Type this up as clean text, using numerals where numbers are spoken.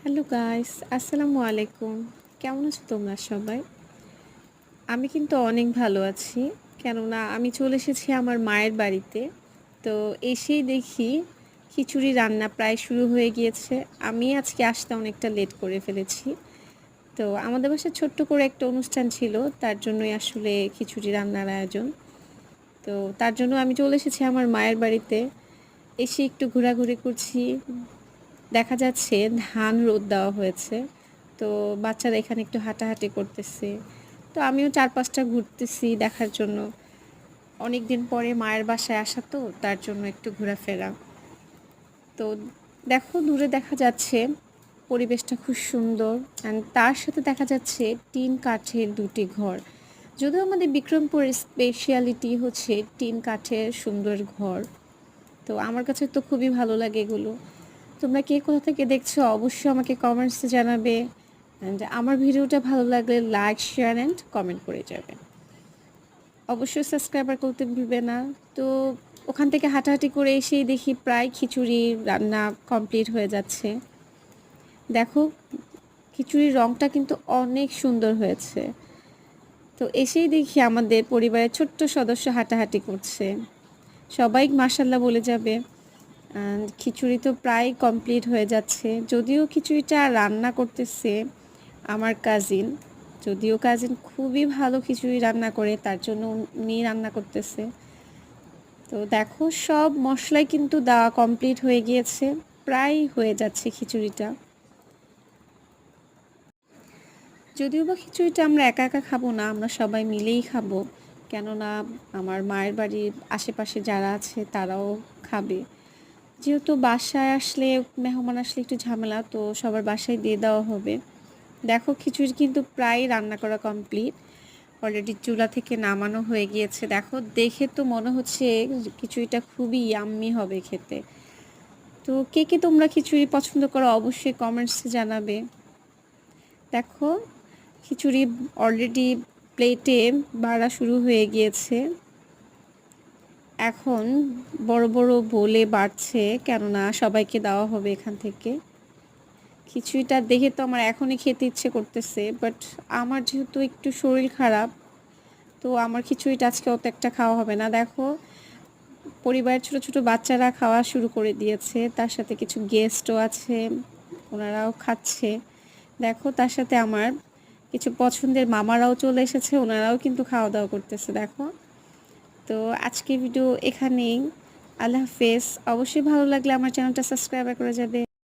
Hello guys, আসসালামু আলাইকুম। কেমন আছো তোমরা সবাই? আমি কিন্তু অনেক ভালো আছি। কেননা আমি চলে এসেছি আমার মায়ের বাড়িতে। তো এসেই দেখি খিচুড়ি রান্না প্রায় শুরু হয়ে গিয়েছে। আমি আজকে আসতে অনেকটা লেট করে ফেলেছি। তো আমাদের বাসায় ছোট্ট করে একটা অনুষ্ঠান ছিল। তার জন্যই আসলে খিচুড়ি রান্নার আয়োজন। তো তার জন্য আমি চলে এসেছি আমার মায়ের বাড়িতে। এসে একটু ঘোরাঘুরি করছি। দেখা যাচ্ছে ধান রোদ দেওয়া হয়েছে। তো বাচ্চারা এখানে একটু হাঁটাহাঁটি করতেছে। তো আমিও ৪-৫টা ঘুরতেছি দেখার জন্য। অনেকদিন পরে মায়ের বাসায় আসা তো তার জন্য একটু ঘোরাফেরা। তো দেখো দূরে দেখা যাচ্ছে পরিবেশটা খুব সুন্দর অ্যান্ড তার সাথে দেখা যাচ্ছে টিন কাঠের ২টি ঘর। যদিও আমাদের বিক্রমপুরের স্পেশালিটি হচ্ছে টিন কাঠের সুন্দর ঘর। তো আমার কাছে তো খুবই ভালো লাগে এগুলো। তোমরা কে কোথা থেকে দেখছো অবশ্যই আমাকে কমেন্টসে জানাবে। অ্যান্ড আমার ভিডিওটা ভালো লাগলে লাইক, শেয়ার অ্যান্ড কমেন্ট করে যাবে। অবশ্যই সাবস্ক্রাইবার করতে ভুলবে না। তো ওখান থেকে হাঁটাহাঁটি করে এসেই দেখি প্রায় খিচুড়ি রান্না কমপ্লিট হয়ে যাচ্ছে। দেখো খিচুড়ির রঙটা কিন্তু অনেক সুন্দর হয়েছে। তো এসেই দেখি আমাদের পরিবারের ছোট্ট সদস্য হাঁটাহাঁটি করছে। সবাই মাশাল্লাহ বলে যাবে। অ্যান্ড খিচুড়ি তো প্রায় কমপ্লিট হয়ে যাচ্ছে। যদিও খিচুড়িটা রান্না করতেছে আমার কাজিন। যদিও কাজিন খুবই ভালো খিচুড়ি রান্না করে, তার জন্য উনি রান্না করতেছে। তো দেখো সব মশলাই কিন্তু দেওয়া কমপ্লিট হয়ে গিয়েছে, প্রায় হয়ে যাচ্ছে খিচুড়িটা। যদিও বা খিচুড়িটা আমরা একা একা খাবো না, আমরা সবাই মিলেই খাবো। কেননা আমার মায়ের বাড়ির আশেপাশে যারা আছে তারাও খাবে। যেহেতু বাসায় আসলে মেহমান আসলে একটু ঝামেলা, তো সবার বাসায় দিয়ে দেওয়া হবে। দেখো খিচুড়ি কিন্তু প্রায় রান্না করা কমপ্লিট। অলরেডি চুলা থেকে নামানো হয়ে গিয়েছে। দেখো দেখে তো মনে হচ্ছে খিচুড়িটা খুবই ইয়াম্মি হবে খেতে। তো কে কে তোমরা খিচুড়ি পছন্দ করো অবশ্যই কমেন্টসে জানাবে। দেখো খিচুড়ি অলরেডি প্লেটে বাড়া শুরু হয়ে গিয়েছে। এখন বড় বড় বলে বাড়ছে, কেননা সবাইকে দেওয়া হবে এখান থেকে। খিচুড়িটা দেখে তো আমার এখনই খেতে ইচ্ছে করতেছে, বাট আমার যেহেতু একটু শরীর খারাপ, তো আমার খিচুড়িটা আজকে অত একটা খাওয়া হবে না। দেখো পরিবারের ছোট ছোট বাচ্চারা খাওয়া শুরু করে দিয়েছে, তার সাথে কিছু গেস্টও আছে, ওনারাও খাচ্ছে। দেখো তার সাথে আমার কিছু পছন্দের মামারাও চলে এসেছে, ওনারাও কিন্তু খাওয়া দাওয়া করতেছে। দেখো তো আজকের ভিডিও এখানেই। আল্লাহ হাফেজ। অবশ্যই ভালো লাগলে আমার চ্যানেলটা সাবস্ক্রাইব করে যাবে।